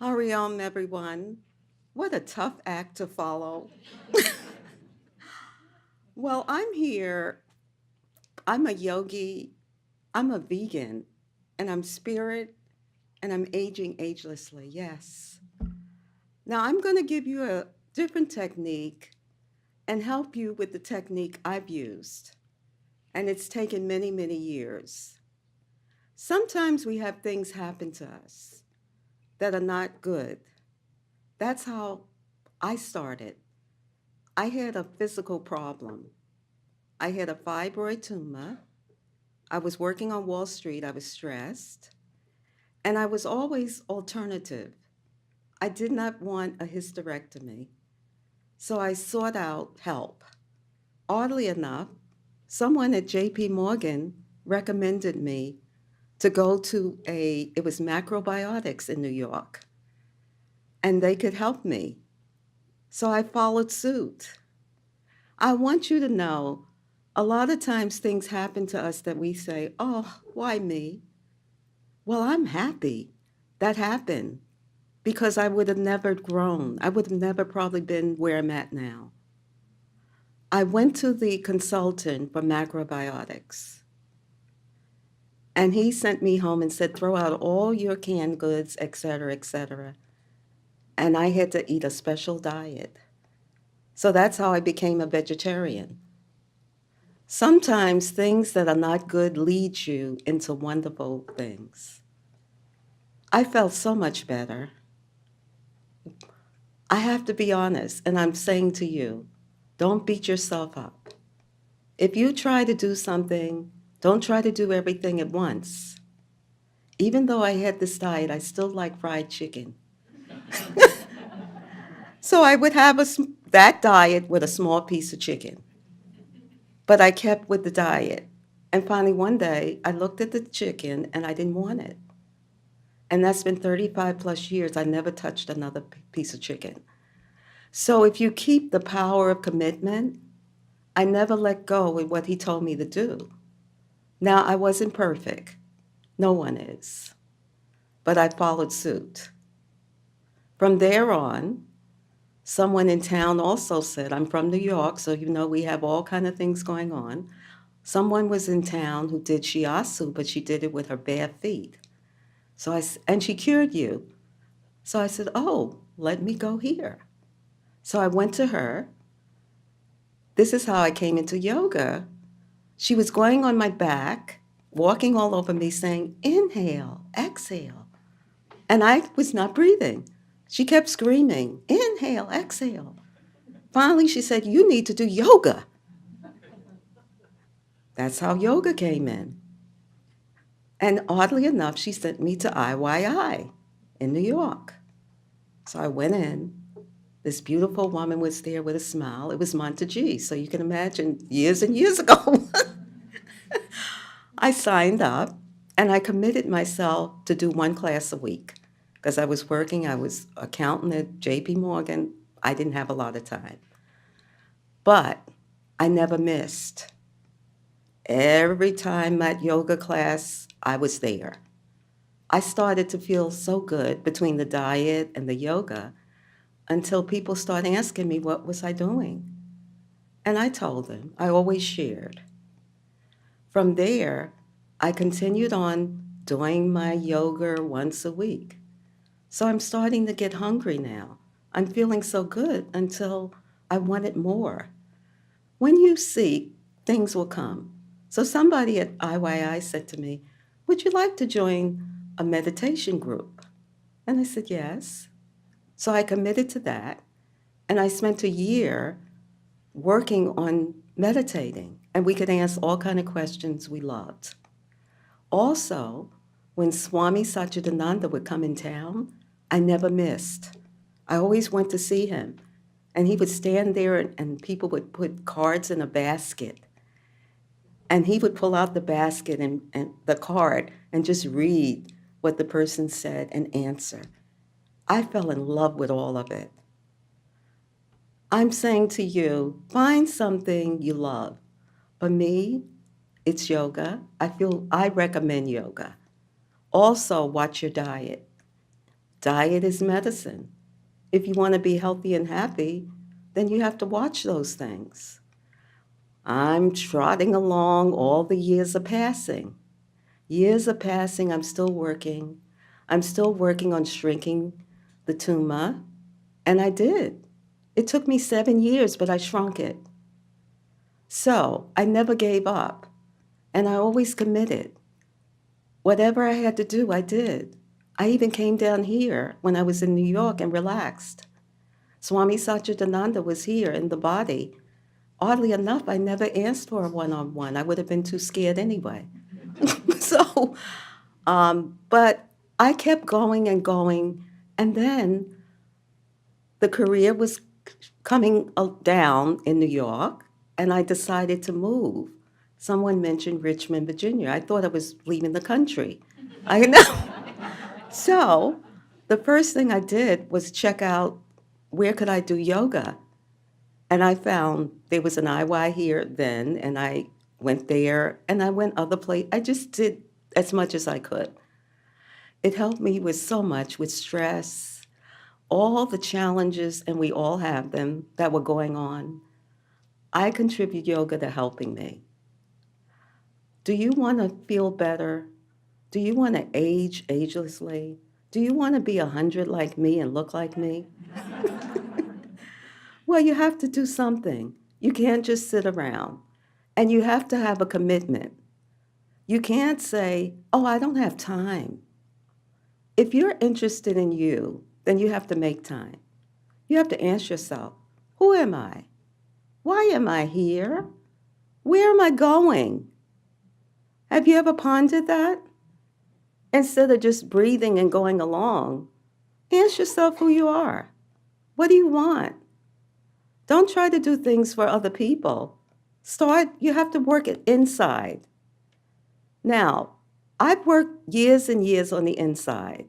Hariom, everyone. What a tough act to follow. Well, I'm here. I'm a yogi. I'm a vegan, and I'm spirit, and I'm aging agelessly. Yes. Now, I'm going to give you a different technique and help you with the technique I've used. And it's taken many, many years. Sometimes we have things happen to us that are not good. That's how I started. I had a physical problem. I had a fibroid tumor. I was working on Wall Street. I was stressed. And I was always alternative. I did not want a hysterectomy. So I sought out help. Oddly enough, someone at JP Morgan recommended me to go to it was macrobiotics in New York, and they could help me. So I followed suit. I want you to know a lot of times things happen to us that we say, oh, why me? Well, I'm happy that happened because I would have never grown. I would have never probably been where I'm at now. I went to the consultant for macrobiotics, and he sent me home and said, throw out all your canned goods, et cetera, et cetera. And I had to eat a special diet. So that's how I became a vegetarian. Sometimes things that are not good lead you into wonderful things. I felt so much better. I have to be honest, and I'm saying to you, don't beat yourself up. If you try to do something, don't try to do everything at once. Even though I had this diet, I still like fried chicken. So I would have that diet with a small piece of chicken. But I kept with the diet. And finally, one day, I looked at the chicken and I didn't want it. And that's been 35 plus years. I never touched another piece of chicken. So if you keep the power of commitment, I never let go with what he told me to do. Now, I wasn't perfect. No one is. But I followed suit. From there on, someone in town also said, I'm from New York, so you know we have all kind of things going on. Someone was in town who did shiatsu, but she did it with her bare feet. And she cured you. So I said, oh, let me go here. So I went to her. This is how I came into yoga. She was going on my back, walking all over me, saying, inhale, exhale. And I was not breathing. She kept screaming, inhale, exhale. Finally, she said, you need to do yoga. That's how yoga came in. And oddly enough, she sent me to IYI in New York. So I went in. This beautiful woman was there with a smile. It was Montague, so you can imagine years and years ago. I signed up and I committed myself to do one class a week because I was working. I was accountant at JP Morgan. I didn't have a lot of time. But I never missed. Every time at yoga class, I was there. I started to feel so good between the diet and the yoga until people started asking me what was I doing. And I told them, I always shared. From there, I continued on doing my yoga once a week. So I'm starting to get hungry now. I'm feeling so good until I wanted more. When you seek, things will come. So somebody at IYI said to me, would you like to join a meditation group? And I said, yes. So I committed to that. And I spent a year working on meditating. And we could ask all kind of questions we loved. Also, when Swami Satchidananda would come in town, I never missed. I always went to see him. And he would stand there and people would put cards in a basket. And he would pull out the basket and the card and just read what the person said and answer. I fell in love with all of it. I'm saying to you, find something you love. For me, it's yoga. I recommend yoga. Also, watch your diet. Diet is medicine. If you want to be healthy and happy, then you have to watch those things. I'm trotting along, all the years are passing. Years are passing, I'm still working. I'm still working on shrinking the tumor, and I did. It took me 7 years, but I shrunk it. So I never gave up, and I always committed. Whatever I had to do, I did. I even came down here when I was in New York and relaxed. Swami Satchidananda was here in the body. Oddly enough, I never asked for a one-on-one. I would have been too scared anyway. So, but I kept going and going, and then the career was coming down in New York, and I decided to move. Someone mentioned Richmond, Virginia. I thought I was leaving the country. I know. So the first thing I did was check out where could I do yoga. And I found there was an IY here then, and I went there, and I went other places. I just did as much as I could. It helped me with so much, with stress, all the challenges, and we all have them, that were going on. I contribute yoga to helping me. Do you want to feel better? Do you want to age agelessly? Do you want to be 100 like me and look like me? Well, you have to do something. You can't just sit around. And you have to have a commitment. You can't say, oh, I don't have time. If you're interested in you, then you have to make time. You have to ask yourself, who am I? Why am I here? Where am I going? Have you ever pondered that? Instead of just breathing and going along, ask yourself who you are. What do you want? Don't try to do things for other people. You have to work it inside. Now, I've worked years and years on the inside,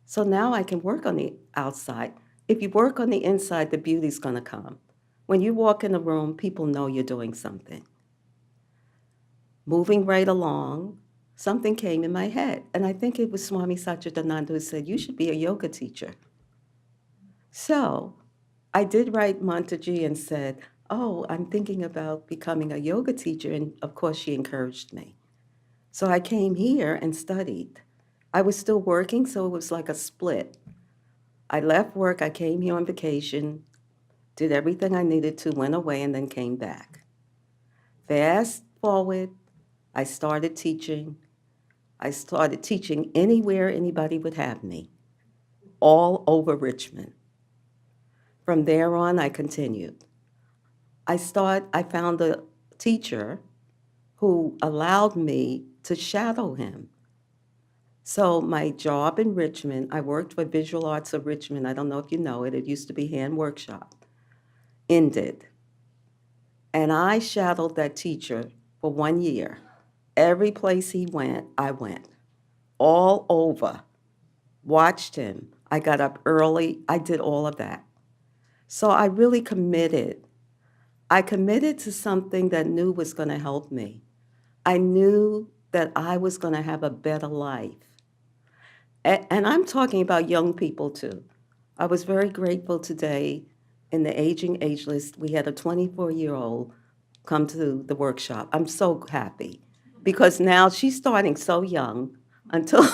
so now I can work on the outside. If you work on the inside, the beauty's going to come. When you walk in a room, people know you're doing something. Moving right along, something came in my head, and I think it was Swami Satchidananda who said, you should be a yoga teacher. So I did write Montaji and said, oh, I'm thinking about becoming a yoga teacher, and of course she encouraged me. So I came here and studied. I was still working, so it was like a split. I left work, I came here on vacation, did everything I needed to, went away, and then came back. Fast forward, I started teaching. I started teaching anywhere anybody would have me, all over Richmond. From there on, I continued. I found a teacher who allowed me to shadow him. So my job in Richmond, I worked for Visual Arts of Richmond. I don't know if you know it. It used to be Hand Workshop. Ended. And I shadowed that teacher for 1 year. Every place he went, I went. All over. Watched him. I got up early. I did all of that. So I really committed. I committed to something that I knew was going to help me. I knew that I was going to have a better life. And I'm talking about young people too. I was very grateful today in the Aging Ageless. We had a 24-year-old come to the workshop. I'm so happy because now she's starting so young until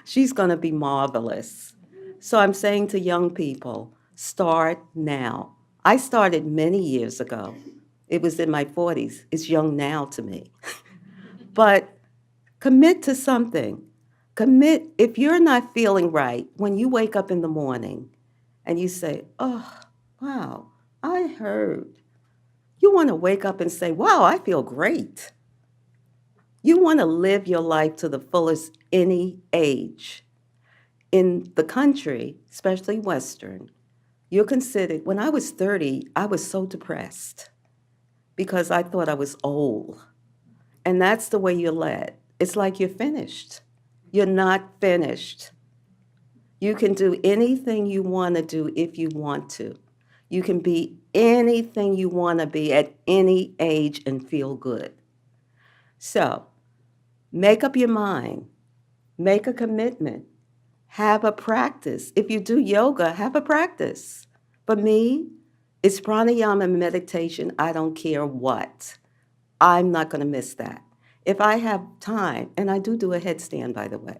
she's going to be marvelous. So I'm saying to young people, start now. I started many years ago. It was in my 40s. It's young now to me. But commit to something. Commit, if you're not feeling right, when you wake up in the morning and you say, oh, wow, I heard. You want to wake up and say, wow, I feel great. You want to live your life to the fullest any age. In the country, especially Western, you're considered, when I was 30, I was so depressed because I thought I was old. And that's the way you're led. It's like you're finished. You're not finished. You can do anything you want to do if you want to. You can be anything you want to be at any age and feel good. So make up your mind. Make a commitment. Have a practice. If you do yoga, have a practice. For me, it's pranayama and meditation. I don't care what. I'm not going to miss that. If I have time, and I do a headstand, by the way,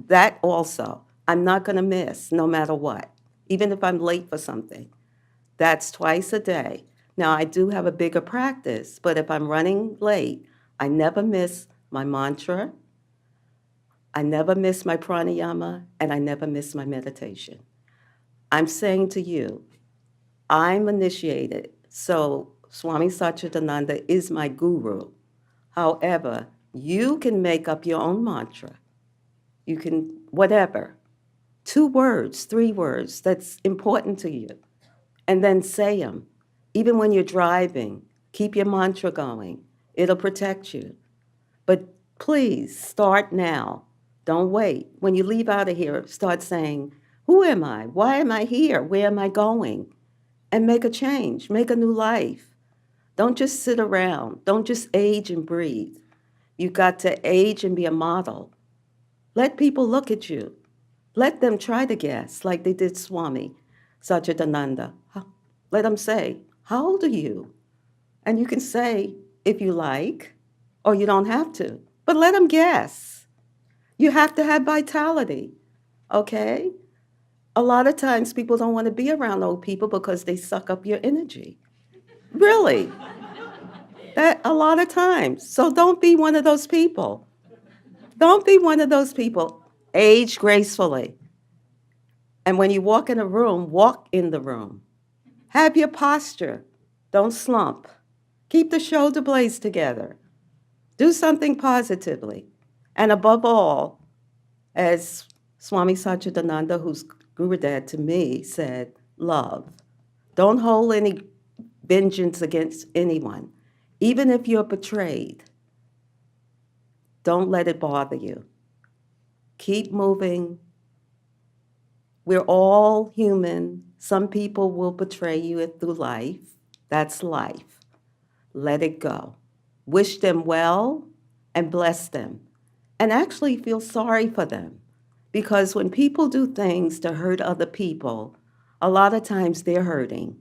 that also, I'm not going to miss no matter what, even if I'm late for something. That's twice a day. Now, I do have a bigger practice, but if I'm running late, I never miss my mantra, I never miss my pranayama, and I never miss my meditation. I'm saying to you, I'm initiated, so Swami Satchidananda is my guru. However, you can make up your own mantra. You can, whatever, 2 words, 3 words that's important to you, and then say them. Even when you're driving, keep your mantra going. It'll protect you. But please start now. Don't wait. When you leave out of here, start saying, who am I? Why am I here? Where am I going? And make a change, make a new life. Don't just sit around. Don't just age and breathe. You've got to age and be a model. Let people look at you. Let them try to guess, like they did Swami Satchidananda. Let them say, how old are you? And you can say, if you like, or you don't have to, but let them guess. You have to have vitality, okay? A lot of times people don't want to be around old people because they suck up your energy. Really, that a lot of times. So don't be one of those people. Don't be one of those people. Age gracefully. And when you walk in a room, walk in the room. Have your posture. Don't slump. Keep the shoulder blades together. Do something positively. And above all, as Swami Satchidananda, who's Guru Dad to me, said, love. Don't hold any vengeance against anyone. Even if you're betrayed, don't let it bother you. Keep moving. We're all human. Some people will betray you through life. That's life. Let it go. Wish them well and bless them. And actually feel sorry for them. Because when people do things to hurt other people, a lot of times they're hurting.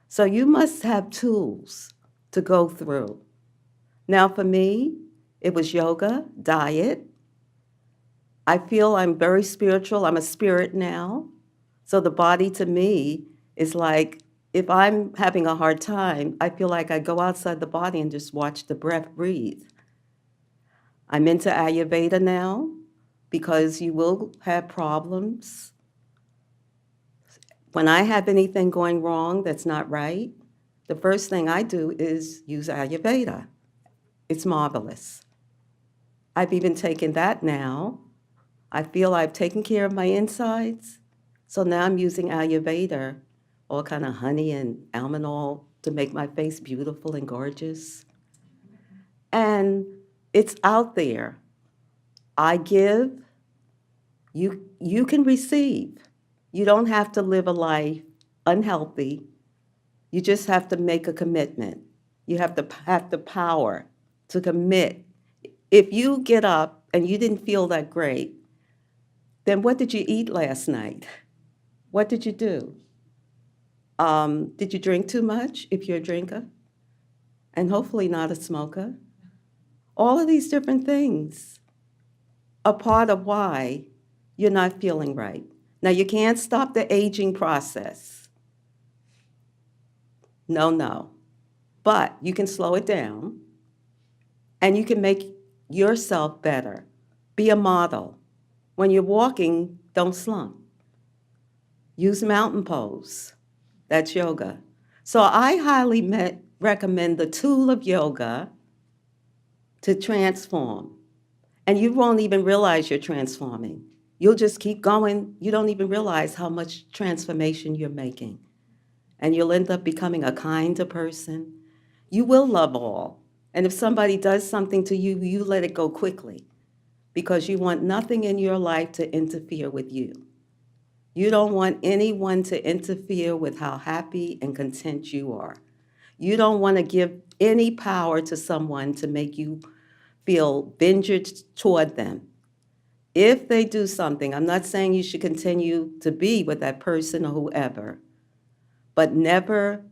So you must have tools to go through. Now, for me, it was yoga, diet. I feel I'm very spiritual. I'm a spirit now. So the body to me is like, if I'm having a hard time, I feel like I go outside the body and just watch the breath breathe. I'm into Ayurveda now because you will have problems. When I have anything going wrong that's not right, the first thing I do is use Ayurveda. It's marvelous. I've even taken that now. I feel I've taken care of my insides. So now I'm using Ayurveda, all kind of honey and almond oil to make my face beautiful and gorgeous. And it's out there. I give, you can receive. You don't have to live a life unhealthy. You just have to make a commitment. You have to have the power to commit. If you get up and you didn't feel that great, then what did you eat last night? What did you do? Did you drink too much if you're a drinker? And hopefully not a smoker. All of these different things are part of why you're not feeling right. Now, you can't stop the aging process. No, no. But you can slow it down and you can make yourself better. Be a model. When you're walking, don't slump. Use mountain pose. That's yoga. So I highly recommend the tool of yoga to transform. And you won't even realize you're transforming. You'll just keep going. You don't even realize how much transformation you're making. And you'll end up becoming a kinder person. You will love all. And if somebody does something to you, you let it go quickly because you want nothing in your life to interfere with you. You don't want anyone to interfere with how happy and content you are. You don't want to give any power to someone to make you feel vengeance toward them. If they do something, I'm not saying you should continue to be with that person or whoever, but never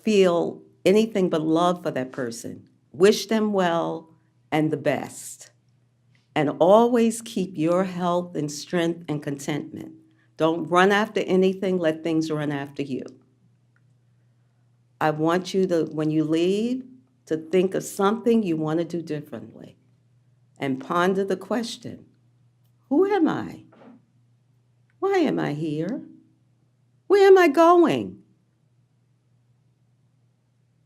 feel anything but love for that person. Wish them well and the best. And always keep your health and strength and contentment. Don't run after anything, let things run after you. I want you to, when you leave, to think of something you want to do differently and ponder the question, who am I? Why am I here? Where am I going?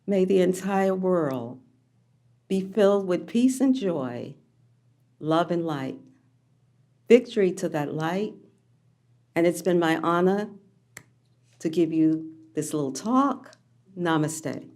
May the entire world be filled with peace and joy, love and light. Victory to that light. And it's been my honor to give you this little talk. Namaste.